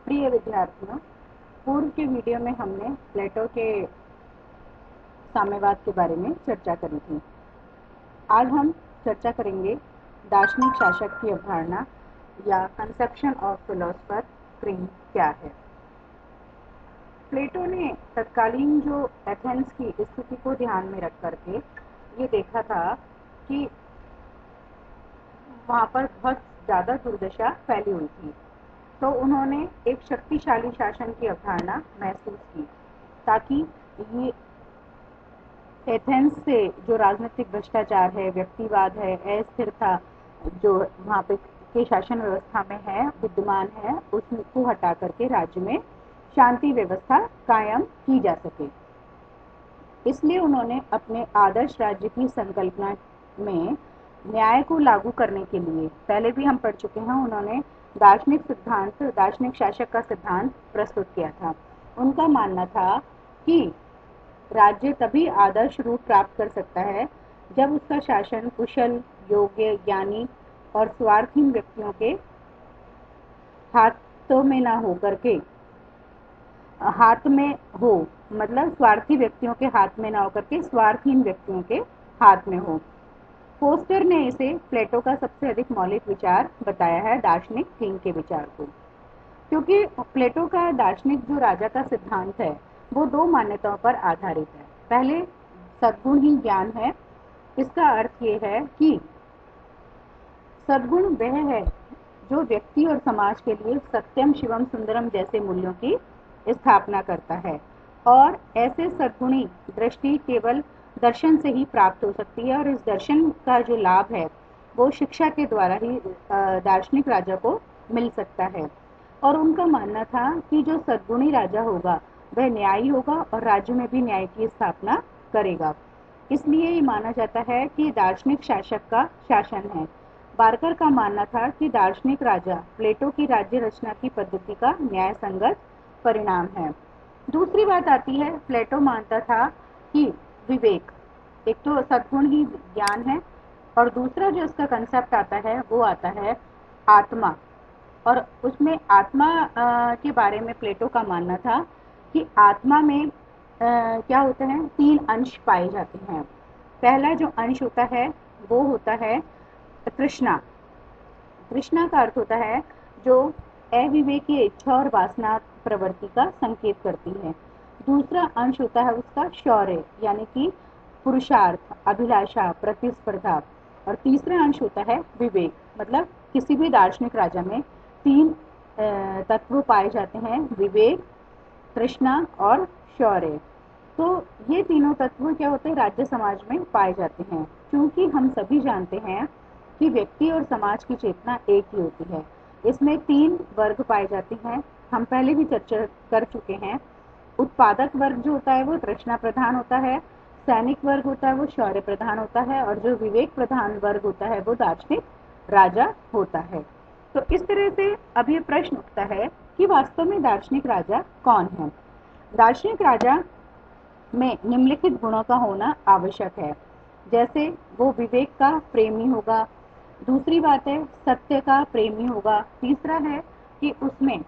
प्रिय विद्यार्थियों, पूर्व के वीडियो में हमने प्लेटो के साम्यवाद के बारे में चर्चा करी थी। आज हम चर्चा करेंगे दार्शनिक शासक की अवधारणा या कंसेप्शन ऑफ फिलोसफर फ्रेम क्या है। प्लेटो ने तत्कालीन जो एथेंस की स्थिति को ध्यान में रख करके ये देखा था कि वहाँ पर बहुत ज़्यादा दुर्दशा फैली हुई थी, तो उन्होंने एक शक्तिशाली शासन की अवधारणा महसूस की ताकि ये एथेंस से जो राजनीतिक भ्रष्टाचार है, व्यक्तिवाद है, अस्थिरता जो वहाँ पे के शासन व्यवस्था में है, विद्यमान है, उसको हटा करके राज्य में शांति व्यवस्था कायम की जा सके। इसलिए उन्होंने अपने आदर्श राज्य की संकल्पना में न्याय को लागू करने के लिए, पहले भी हम पढ़ चुके हैं, उन्होंने दार्शनिक शासक का सिद्धांत प्रस्तुत किया था। उनका मानना था कि राज्य तभी आदर्श रूप प्राप्त कर सकता है जब उसका शासन कुशल, योग्य, ज्ञानी और स्वार्थहीन व्यक्तियों के हाथों में ना हो करके हाथ में हो, मतलब स्वार्थी व्यक्तियों के हाथ में ना होकर के स्वार्थहीन व्यक्तियों के हाथ में हो। फोस्टर ने इसे प्लेटो का सबसे अधिक मौलिक विचार बताया है, दार्शनिक किंग के विचार को, क्योंकि प्लेटो का दार्शनिक जो राजा का सिद्धांत है वो दो मान्यताओं पर आधारित है। पहले सद्गुण ही ज्ञान है। इसका अर्थ ये है कि सद्गुण वह है जो व्यक्ति और समाज के लिए सत्यम, शिवम, सुंदरम जैसे मूल्यों की स्थापना करता है, और ऐसे सद्गुणी दृष्टि केवल दर्शन से ही प्राप्त हो सकती है, और इस दर्शन का जो लाभ है वो शिक्षा के द्वारा ही दार्शनिक राजा को मिल सकता है। और उनका मानना था कि जो सद्गुणी राजा होगा वह न्यायी होगा और राज्य में भी न्याय की स्थापना करेगा। इसलिए ये माना जाता है कि दार्शनिक शासक का शासन है। बार्कर का मानना था कि दार्शनिक राजा प्लेटो की राज्य रचना की पद्धति का न्याय संगत परिणाम है। दूसरी बात आती है, प्लेटो मानता था कि विवेक, एक तो सद्गुण ही ज्ञान है, और दूसरा जो इसका कंसेप्ट आता है वो आता है आत्मा। और उसमें आत्मा के बारे में प्लेटो का मानना था कि आत्मा में क्या होते हैं, तीन अंश पाए जाते हैं। पहला जो अंश होता है वो होता है तृष्णा। तृष्णा का अर्थ होता है जो अविवेकी इच्छा और वासना प्रवृत्ति का संकेत करती है। दूसरा अंश होता है उसका शौर्य, यानी कि पुरुषार्थ, अभिलाषा, प्रतिस्पर्धा। और तीसरा अंश होता है विवेक। मतलब किसी भी दार्शनिक राजा में तीन तत्व पाए जाते हैं, विवेक, तृष्णा और शौर्य। तो ये तीनों तत्व क्या होते हैं, राज्य समाज में पाए जाते हैं। क्योंकि हम सभी जानते हैं कि व्यक्ति और समाज की चेतना एक ही होती है। इसमें तीन वर्ग पाए जाते हैं, हम पहले भी चर्चा कर चुके हैं। उत्पादक वर्ग जो होता है वो तृष्णा प्रधान होता है, सैनिक वर्ग होता है वो शौर्य प्रधान होता है, और जो विवेक प्रधान वर्ग होता है वो दार्शनिक राजा होता है। तो इस तरह से अब ये प्रश्न उठता है कि वास्तव में दार्शनिक राजा कौन है। दार्शनिक राजा में निम्नलिखित गुणों का होना आवश्यक है, जैसे वो विवेक का प्रेमी होगा, दूसरी बात है सत्य का प्रेमी होगा, तीसरा है कि उसमें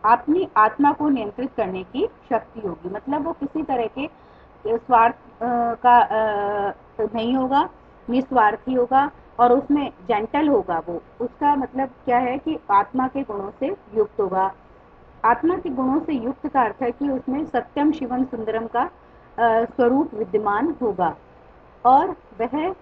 अपनी आत्मा को नियंत्रित करने की शक्ति होगी। मतलब वो किसी तरह के स्वार्थ का नहीं होगा, निस्वार्थी होगा, और उसमें जेंटल होगा। वो उसका मतलब क्या है कि आत्मा के गुणों से युक्त होगा। आत्मा के गुणों से युक्त का अर्थ है कि उसमें सत्यम, शिवम, सुंदरम का स्वरूप विद्यमान होगा, और वह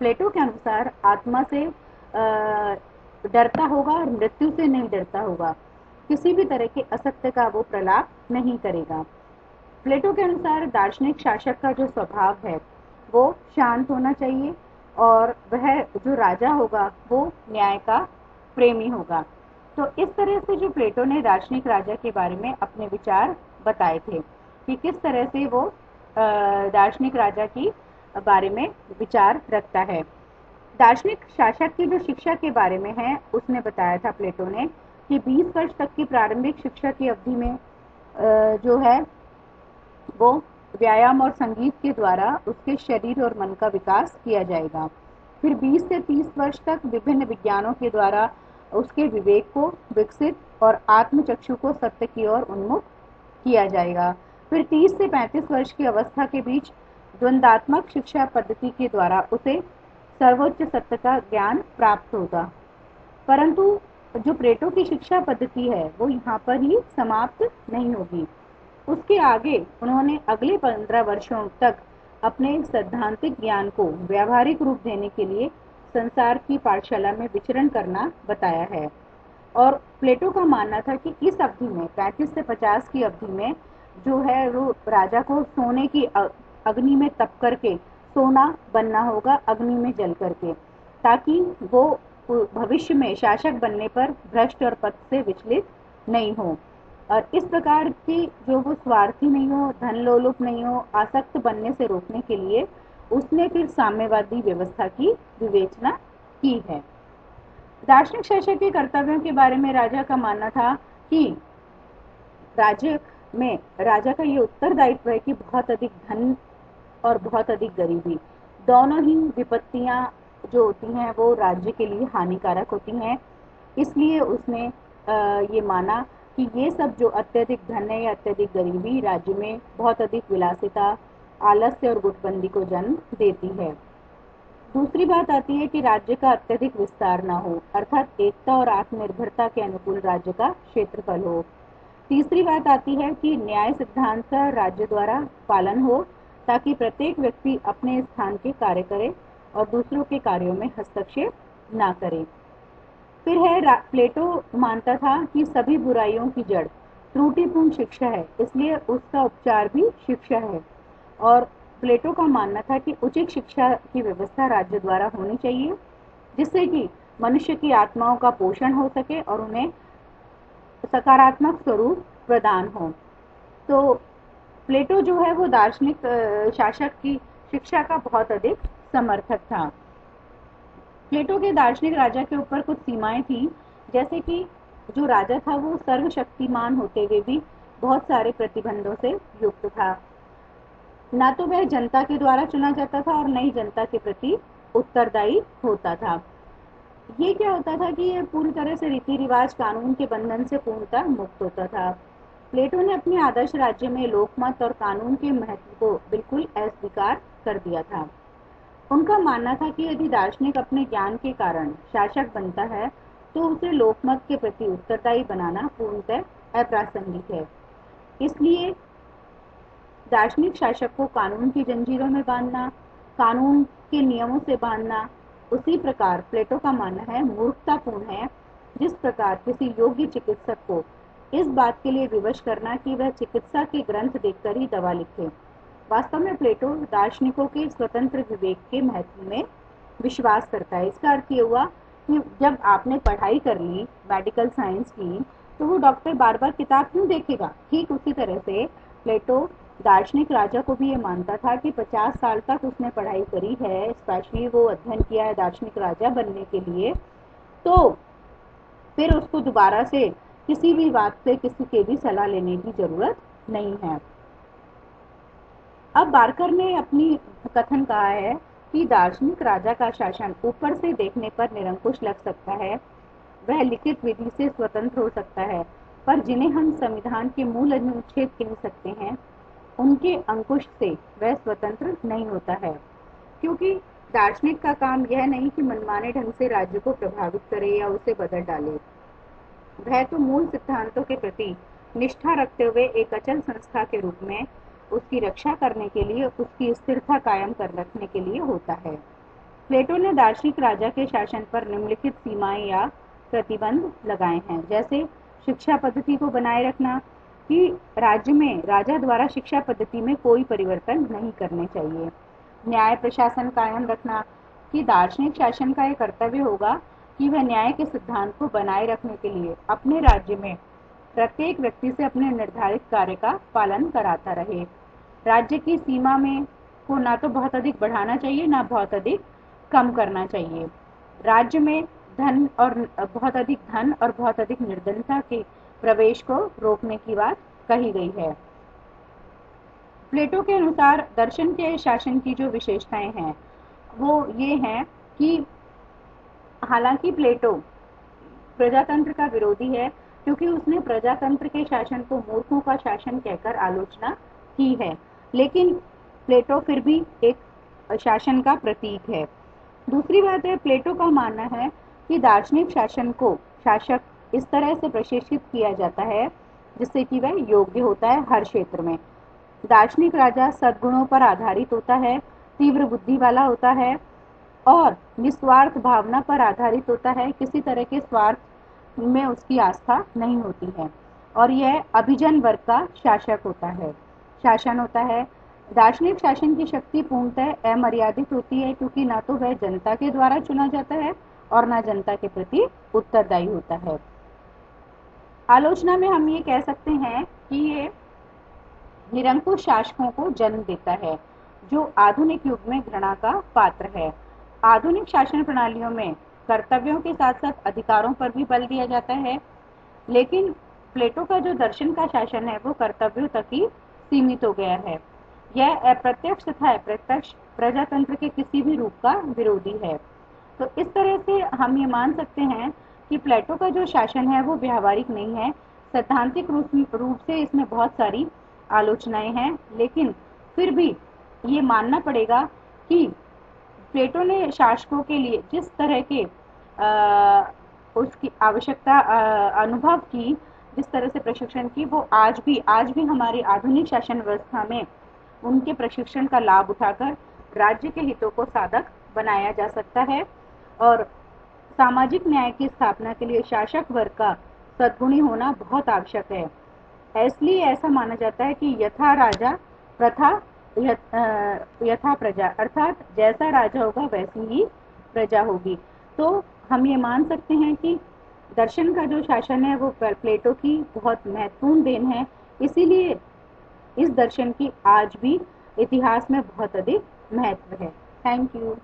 प्लेटो के अनुसार आत्मा से डरता होगा और मृत्यु से नहीं डरता होगा। किसी भी तरह के असत्य का वो प्रलाप नहीं करेगा। प्लेटो के अनुसार दार्शनिक शासक का जो स्वभाव है वो शांत होना चाहिए, और वह जो राजा होगा वो न्याय का प्रेमी होगा। तो इस तरह से जो प्लेटो ने दार्शनिक राजा के बारे में अपने विचार बताए थे कि किस तरह से वो दार्शनिक राजा की बारे में विचार रखता है। दार्शनिक शासक की जो शिक्षा के बारे में है उसने बताया था प्लेटो ने कि 20 वर्ष तक की प्रारंभिक शिक्षा की अवधि में जो है वो व्यायाम और संगीत के द्वारा उसके शरीर और मन का विकास किया जाएगा। फिर 20 से 30 वर्ष तक विभिन्न विज्ञानों के द्वारा उसके विवेक को विकसित और आत्मचक्षु को सत्य की ओर उन्मुख किया जाएगा। फिर 30 से 35 वर्ष की अवस्था के बीच द्वंदात्मक शिक्षा पद्धति के द्वारा उसे सर्वोच्च सत्य का ज्ञान प्राप्त होगा। परंतु जो प्लेटो की शिक्षा पद्धति है वो यहाँ पर ही समाप्त नहीं होगी। उसके आगे उन्होंने अगले 15 वर्षों तक अपने सैद्धांतिक ज्ञान को व्यावहारिक रूप देने के लिए संसार की पाठशाला में विचरण करना बताया है। और प्लेटो का मानना था कि इस अवधि में 35 से 50 की अवधि में जो है वो राजा को सोने की अग्नि में तप करके सोना बनना होगा, अग्नि में जल करके, ताकि वो भविष्य में शासक बनने पर भ्रष्ट और पद से विचलित नहीं हो। और इस प्रकार की जो वो स्वार्थी नहीं हो, धन लोलुप नहीं हो, आसक्त बनने से रोकने के लिए उसने फिर साम्यवादी व्यवस्था की विवेचना की है। दार्शनिक शासक के कर्तव्यों के बारे में राजा का मानना था कि राज्य में राजा का ये उत्तरदायित्व है कि बहुत अधिक धन और बहुत अधिक गरीबी दोनों ही विपत्तियां जो होती हैं वो राज्य के लिए हानिकारक होती हैं। इसलिए उसने ये माना कि ये सब जो अत्यधिक धन है या अत्यधिक गरीबी राज्य में बहुत अधिक विलासिता, आलस्य और गुटबंदी को जन्म देती है। दूसरी बात आती है कि राज्य का अत्यधिक विस्तार ना हो, अर्थात एकता और आत्मनिर्भरता के अनुकूल राज्य का क्षेत्रफल हो। तीसरी बात आती है कि न्याय सिद्धांत का राज्य द्वारा पालन हो, ताकि प्रत्येक व्यक्ति अपने स्थान के कार्य करे और दूसरों के कार्यों में हस्तक्षेप ना करे। फिर है प्लेटो मानता था कि सभी बुराइयों की जड़ त्रुटिपूर्ण शिक्षा है, इसलिए उसका उपचार भी शिक्षा है। और प्लेटो का मानना था कि उचित शिक्षा की व्यवस्था राज्य द्वारा होनी चाहिए, जिससे कि मनुष्य की आत्माओं का पोषण हो सके और उन्हें सकारात्मक स्वरूप प्रदान हो। तो प्लेटो जो है वो दार्शनिक शासक की शिक्षा का बहुत अधिक समर्थक था। प्लेटो के दार्शनिक राजा के ऊपर कुछ सीमाएं थी, जैसे कि जो राजा था वो सर्वशक्तिमान होते हुए भी बहुत सारे प्रतिबंधों से युक्त था। ना तो वह जनता के द्वारा चुना जाता था और न ही जनता के प्रति उत्तरदायी होता था। ये क्या होता था कि ये पूरी तरह से रीति रिवाज कानून के बंधन से पूर्णतः मुक्त होता था। प्लेटो ने अपने आदर्श राज्य में लोकमत और कानून के महत्व को बिल्कुल अस्वीकार कर दिया था। उनका मानना था कि यदि दार्शनिक अपने ज्ञान के कारण शासक बनता है तो उसे लोकमत के प्रति उत्तरदायी बनाना पूर्णतः अप्रासंगिक है। इसलिए दार्शनिक शासक को कानून की जंजीरों में बांधना, कानून के नियमों से बांधना, उसी प्रकार प्लेटो का मानना है मूर्खतापूर्ण है जिस प्रकार किसी योग्य चिकित्सक को इस बात के लिए विवश करना कि वह चिकित्सा के ग्रंथ देखकर ही दवा लिखे। वास्तव में प्लेटो दार्शनिकों के स्वतंत्र विवेक के महत्व में विश्वास करता है। इसका अर्थ ये हुआ कि जब आपने पढ़ाई कर ली मेडिकल साइंस की तो वो डॉक्टर बार बार किताब क्यों देखेगा। ठीक उसी तरह से प्लेटो दार्शनिक राजा को भी ये मानता था कि 50 साल तक उसने पढ़ाई करी है, स्पेशली वो अध्ययन किया है दार्शनिक राजा बनने के लिए, तो फिर उसको दोबारा से किसी भी बात से किसी के भी सलाह लेने की जरूरत नहीं है। अब बार्कर ने अपनी कथन कहा है कि दार्शनिक राजा का शासन ऊपर से देखने पर निरंकुश लग सकता है, वह लिखित विधि से स्वतंत्र हो सकता है, पर जिन्हें हम संविधान के मूल अनुच्छेद कह सकते हैं उनके अंकुश से वह स्वतंत्र नहीं होता है। क्योंकि दार्शनिक का काम यह नहीं कि मनमाने ढंग से राज्य को प्रभावित करे या उसे बदल डाले, वह तो मूल सिद्धांतों के प्रति निष्ठा रखते हुए एक अचल संस्था के रूप में उसकी रक्षा करने के लिए, उसकी स्थिरता कायम कर रखने के लिए होता है। प्लेटो ने दार्शनिक राजा के शासन पर निम्नलिखित सीमाएं या प्रतिबंध लगाए हैं, जैसे शिक्षा पद्धति को बनाए रखना कि राज्य में राजा द्वारा शिक्षा पद्धति में कोई परिवर्तन नहीं करने चाहिए। न्याय प्रशासन कायम रखना कि दार्शनिक शासन का यह कर्तव्य होगा कि वह न्याय के सिद्धांत को बनाए रखने के लिए अपने राज्य में प्रत्येक व्यक्ति से अपने निर्धारित कार्य का पालन कराता रहे। राज्य की सीमा में को ना तो बहुत अधिक बढ़ाना चाहिए ना बहुत अधिक कम करना चाहिए। राज्य में बहुत अधिक धन और बहुत अधिक निर्धनता के प्रवेश को रोकने की बात कही गई है। प्लेटो के अनुसार दर्शन के शासन की जो विशेषताएं हैं वो ये हैं कि हालांकि प्लेटो प्रजातंत्र का विरोधी है, क्योंकि उसने प्रजातंत्र के शासन को मूर्खों का शासन कहकर आलोचना की है। लेकिन प्लेटो फिर भी एक शासन का प्रतीक है। दूसरी बात है, प्लेटो का मानना है कि दार्शनिक शासन को शासक इस तरह से प्रशिक्षित किया जाता है जिससे कि वह योग्य होता है हर क्षेत्र में। दार्शनिक राजा सद्गुणों पर आधारित होता है, तीव्र बुद्धि वाला होता है और निस्वार्थ भावना पर आधारित होता है। किसी तरह के स्वार्थ में उसकी आस्था नहीं होती है और यह अभिजन वर्ग का शासन होता है। दार्शनिक शासन की शक्ति पूर्णतः अमर्यादित होती है क्योंकि ना तो वह जनता के द्वारा चुना जाता है और ना जनता के प्रति उत्तरदायी होता है। आलोचना में हम ये कह सकते हैं कि ये निरंकुश शासकों को जन्म देता है जो आधुनिक युग में घृणा का पात्र है। आधुनिक शासन प्रणालियों में कर्तव्यों के साथ साथ अधिकारों पर भी बल दिया जाता है, लेकिन प्लेटो का जो दर्शन का शासन है वो कर्तव्यों तक ही सीमित हो गया है। यह अप्रत्यक्ष तथा अप्रत्यक्ष प्रजातंत्र के किसी भी रूप का विरोधी है। तो इस तरह से हम ये मान सकते हैं कि प्लेटो का जो शासन है वो व्यावहारिक नहीं है। सैद्धांतिक रूप से इसमें बहुत सारी आलोचनाएं हैं, लेकिन फिर भी ये मानना पड़ेगा कि प्लेटो ने शासकों के लिए जिस तरह के उसकी आवश्यकता अनुभव की, जिस तरह से प्रशिक्षण की, वो आज भी हमारी आधुनिक शासन व्यवस्था में उनके प्रशिक्षण का लाभ उठाकर राज्य के हितों को साधक बनाया जा सकता है और सामाजिक न्याय की स्थापना के लिए शासक वर्ग का सद्गुणी होना बहुत आवश्यक है। इसलिए ऐसा माना जाता है कि यथा राजा प्रथा यथा प्रजा, अर्थात जैसा राजा होगा वैसी ही प्रजा होगी। तो हम ये मान सकते हैं कि दर्शन का जो शासन है वो प्लेटो की बहुत महत्वपूर्ण देन है। इसीलिए इस दर्शन की आज भी इतिहास में बहुत अधिक महत्व है। Thank you.